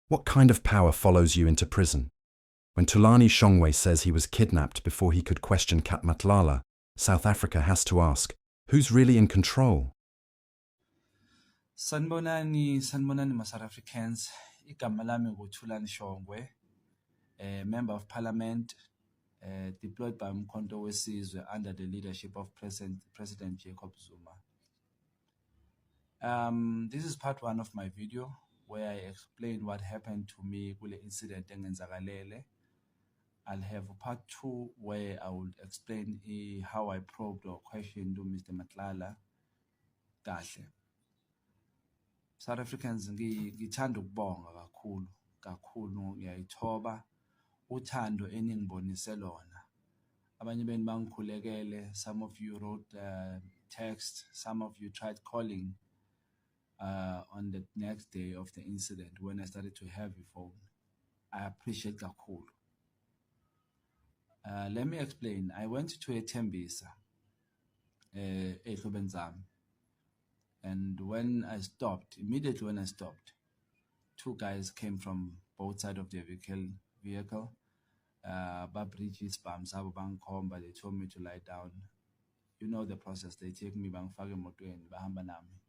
What kind of power follows you into prison? When Thulani Shongwe says he was kidnapped before he could question Matlala, South Africa has to ask, who's really in control? Sanibonani ma-South Africans. Igama lami nguThulani Shongwe, Member of Parliament, deployed by Umkhonto weSizwe under the leadership of President Jacob Zuma. This is part one of my video where I explain what happened to me kule incident engenzakalele. I'll have a part two where I will explain how I probed or questioned Mr. Matlala kahle. South Africans ngithanda ukubonga kakhulu ngiyayithoba uthando eningibonise lona. Abanye benu bangikhulekele, some of you wrote text, some of you tried calling on the next day of the incident when I started to have a phone. I appreciate kakhulu. Let me explain. I went to a Tembisa, eHlobenzame. And immediately when I stopped, two guys came from both sides of the vehicle. They told me to lie down. You know the process. They take me bangifake emotweni bahamba nami.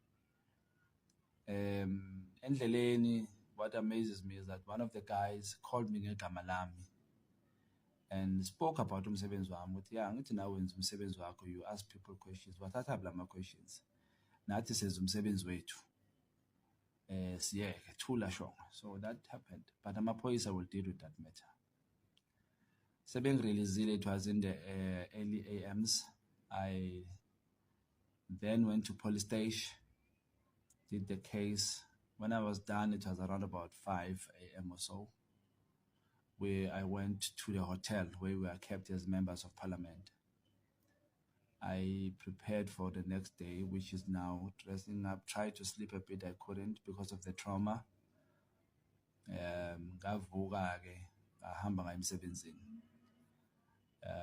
Endleleni, what amazes me is that one of the guys called me ngegama lami and spoke about umsebenzi wami. Uthi ya ngithi nawe wenza umsebenzi wakho, you ask people questions. Wathatha lama questions. Nathi senza umsebenzi wethu. Siyeke thula shongo. So that happened. But amaphoyisa will deal with that matter. Sebengireleasile, it was in the early AMs. I then went to police station, did the case. When I was done, it was around about 5 a.m. or so, where I went to the hotel where we were kept as members of parliament. I prepared for the next day, which is now dressing up. Tried to sleep a bit, I couldn't because of the trauma.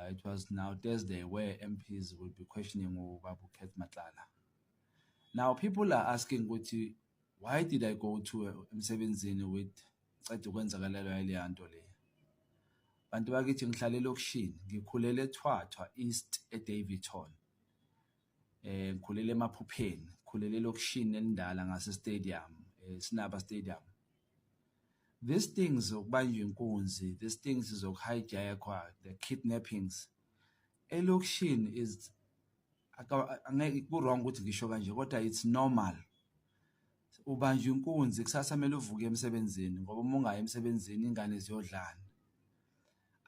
It was now Thursday where MPs will be questioning Babu Matlala. Now people are asking, why did I go to Msebenzini with bantu bakithi ngihlala elokishini, ngikhulele eThwathwa East eDaveyton. Ngikhulele eMaphupheni, ngikhulele elokishini elindala ngase stadium, Sinaba Stadium. These things zokubanjwa inkunzi, these things zokuhijackwa, the kidnappings. Elokishini is angeke ku-wrong ukuthi ngisho kanje, kodwa it's normal. Ubanjwa inkunzi kusasa kumele uvuke emsebenzini ngoba uma ungayi emsebenzini ingane ziyodlana.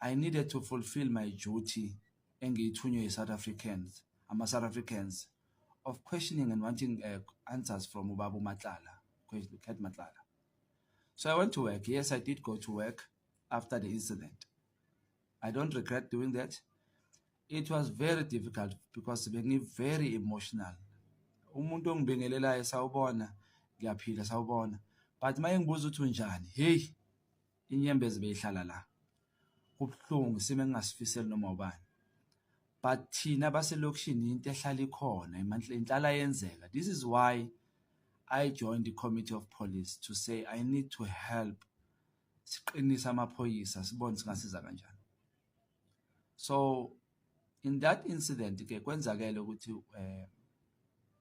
I needed to fulfill my duty engiyithunywe yi-South Africans, ama-South Africans, of questioning and wanting answers from Babu Matlala, Matlala. So I went to work. Yes, I did go to work after the incident. I don't regret doing that. It was very difficult because it made me very emotional. Umuntu ongibingelelayo sawubona, ngiyaphila sawubona. But maye ngibuza ukuthi unjani? Hey, inyembezi beyihlala la. Kubuhlungu sime ngingasifiseli noma ubani. But thina baselokishini into ehlala ikhona, inhlala yenzeka. This is why I joined the committee of police to say I need to help siqinisa amaphoyisa sibone singasiza kanjani. So in that incident ke kwenzakele ukuthi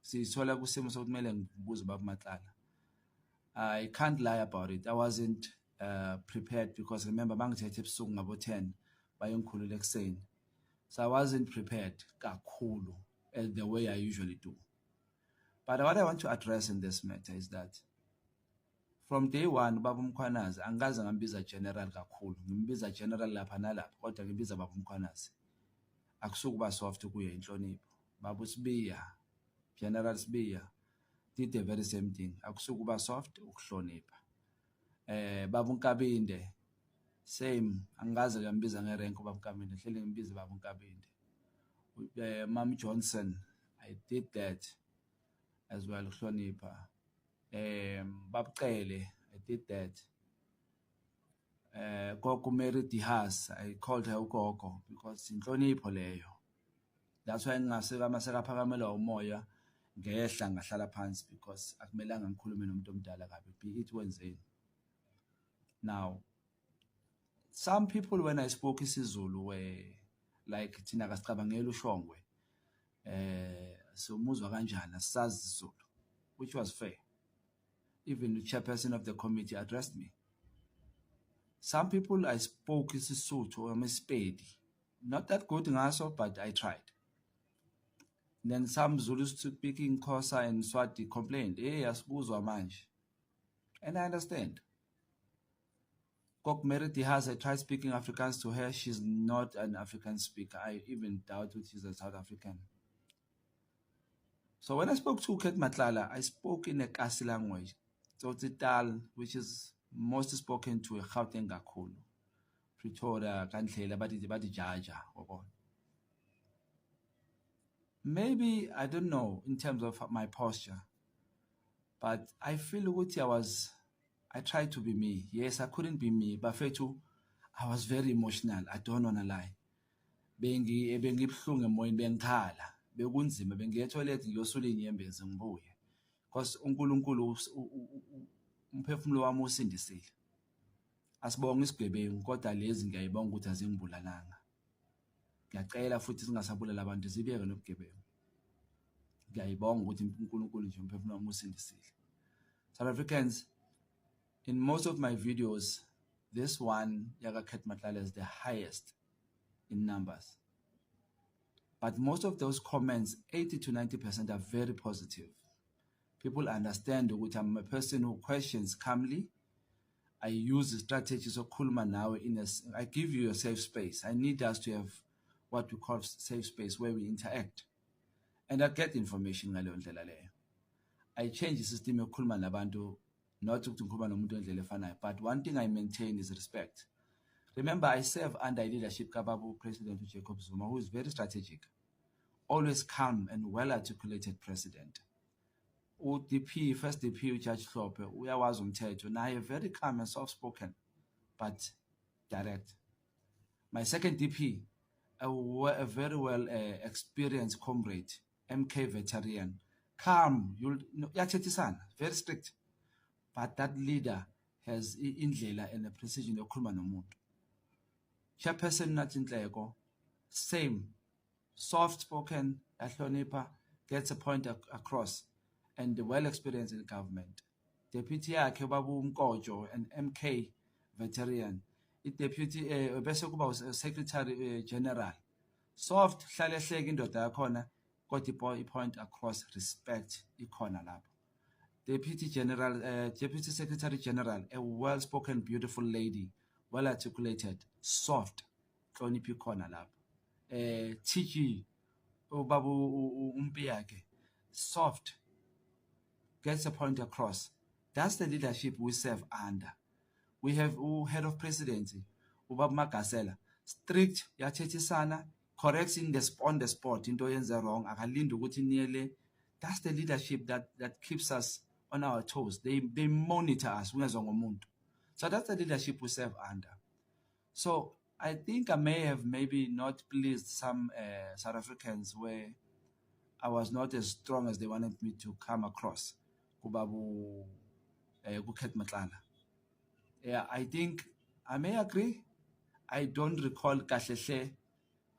sithola kusimo sokumele ngibuze Babu Matlala. I can't lie about it. I wasn't prepared because remember bangithethe ebusuku ngabo 10 bayongikhulula ekseni. So I wasn't prepared kakhulu as the way I usually do. But what I want to address in this matter is that from day one, Babu Mkhwanazi, angaze ngambiza general kakhulu. Ngimbiza general lapha nalapha, kodwa ngimbiza Babu Mkhwanazi. Akusukuba soft kuye inhlonipho. Babu Sibiya, General Sibiya, did the very same thing. Akusukuba soft, ukuhlonipha. Babu Nkabinde, same. Angaze ngambiza ngerenko Babu Nkabinde, hleli ngimbiza Babu Nkabinde. Mama Johnson, I did that as well, Hlonipa. Babkele, I did that. Gogo Mary Dihas, I called her Gogo because in Hlonipho leyo. That's why ngaseka maseka phakamela umoya ngehla ngahlala phansi because akumelanga ngikhulume nomuntu omdala kabi. It wenzeni. Now, some people, when I spoke isiZulu, were like thina kasicabangela uShongwe, so umuzwa kanjani asazi isiZulu, which was fair. Even the chairperson of the committee addressed me. Some people I spoke isiSotho or iSpedi, not that good ngaso, but I tried. Then some Zulus speaking Xhosa and Swati complained, "Hey, asibuzwa manje," and I understand. Kok Meriti has, I tried speaking Afrikaans to her. She's not an African speaker. I even doubt that she's a South African. So when I spoke to Ket Matlala, I spoke in a Kasi language, Tsotsital, which is most spoken to a Gauteng kakhulu, Pretoria, Kantlela, badi Jaja. Maybe, I don't know, in terms of my posture, but I feel I tried to be me. Yes, I couldn't be me, but I was very emotional. I don't want to lie. Bengibuhlungu emoyeni bengikhala. Bekunzima bengiye etoilet ngiyosula inyembezi ngibuye. Because uNkulunkulu umphefumulo wami usindisile. Asibonga isigebengu kodwa lezi ngiyayibonga ukuthi azingibulalanga. Ngiyacela futhi singasabulala abantu zibeke nobugebengu. Ngiyayibonga ukuthi uNkulunkulu nje umphefumulo wami usindisile. South Africans, in most of my videos, this one, Yaga Ket Matlala, is the highest in numbers. But most of those comments, 80 to 90%, are very positive. People understand that I'm a person who questions calmly. I use the strategies of Kulma now. I give you a safe space. I need us to have what we call safe space where we interact. And I get information. I change the system of Kulma Nabantu. Not to but one thing I maintain is respect. Remember, I serve under leadership Kababu President Jacob Zuma, who is very strategic, always calm and well-articulated president. UDP, first DP, Judge Klope, we was on Tejo. Now very calm and soft-spoken, but direct. My second DP, a very well experienced comrade, MK veteran, calm, very strict. But that leader has indlela and a precision yokukhuluma nomuntu. Chairperson Natintleko, same, soft-spoken, yahlonipha, gets a point across, and well-experienced in government. Deputy yakhe Babu Mkojo, an MK veteran. Deputy bese kuba Secretary General. Soft, hlale hleke indoda yakhona, got the point across, respect ikhona lapho. Deputy Secretary General, a well-spoken, beautiful lady, well-articulated, soft, hlonipha ikhona lapho. TG, Babu Umpiake, soft, gets a point across. That's the leadership we serve under. We have head of presidency, Ubab Magasela, strict, yachetisana, corrects on the spot, into yenza wrong, akalindi ukuthi niyele. That's the leadership that keeps us on our toes. They monitor us. So that's the leadership we serve under. So I think I may have maybe not pleased some South Africans where I was not as strong as they wanted me to come across. Kubabu Ket Matlala. Yeah, I think I may agree. I don't recall Kashleshe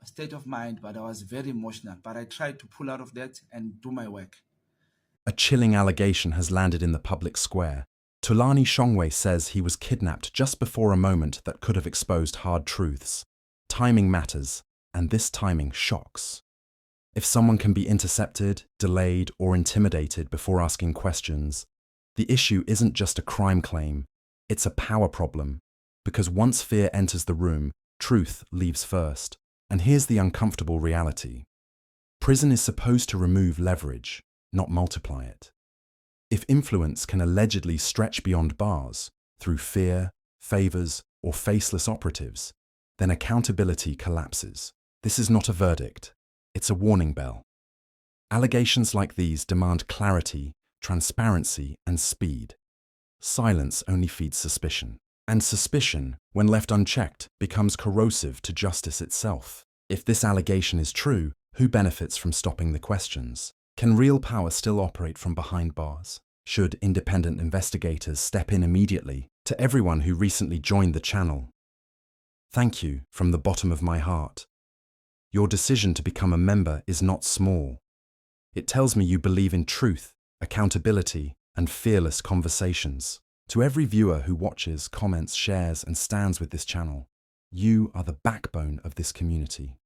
state of mind, but I was very emotional. But I tried to pull out of that and do my work. A chilling allegation has landed in the public square. Thulani Shongwe says he was kidnapped just before a moment that could have exposed hard truths. Timing matters, and this timing shocks. If someone can be intercepted, delayed, or intimidated before asking questions, the issue isn't just a crime claim, it's a power problem. Because once fear enters the room, truth leaves first. And here's the uncomfortable reality. Prison is supposed to remove leverage, not multiply it. If influence can allegedly stretch beyond bars, through fear, favors, or faceless operatives, then accountability collapses. This is not a verdict, it's a warning bell. Allegations like these demand clarity, transparency, and speed. Silence only feeds suspicion. And suspicion, when left unchecked, becomes corrosive to justice itself. If this allegation is true, who benefits from stopping the questions? Can real power still operate from behind bars? Should independent investigators step in immediately To everyone who recently joined the channel, thank you from the bottom of my heart. Your decision to become a member is not small. It tells me you believe in truth, accountability, and fearless conversations. To every viewer who watches, comments, shares, and stands with this channel, you are the backbone of this community.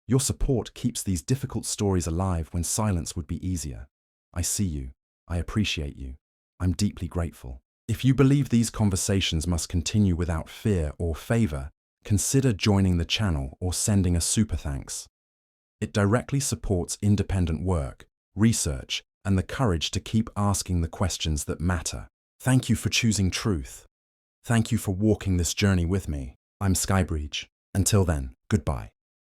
Your support keeps these difficult stories alive when silence would be easier. I see you. I appreciate you. I'm deeply grateful. If you believe these conversations must continue without fear or favor, consider joining the channel or sending a super thanks. It directly supports independent work, research, and the courage to keep asking the questions that matter. Thank you for choosing truth. Thank you for walking this journey with me. I'm Skybreach. Until then, goodbye.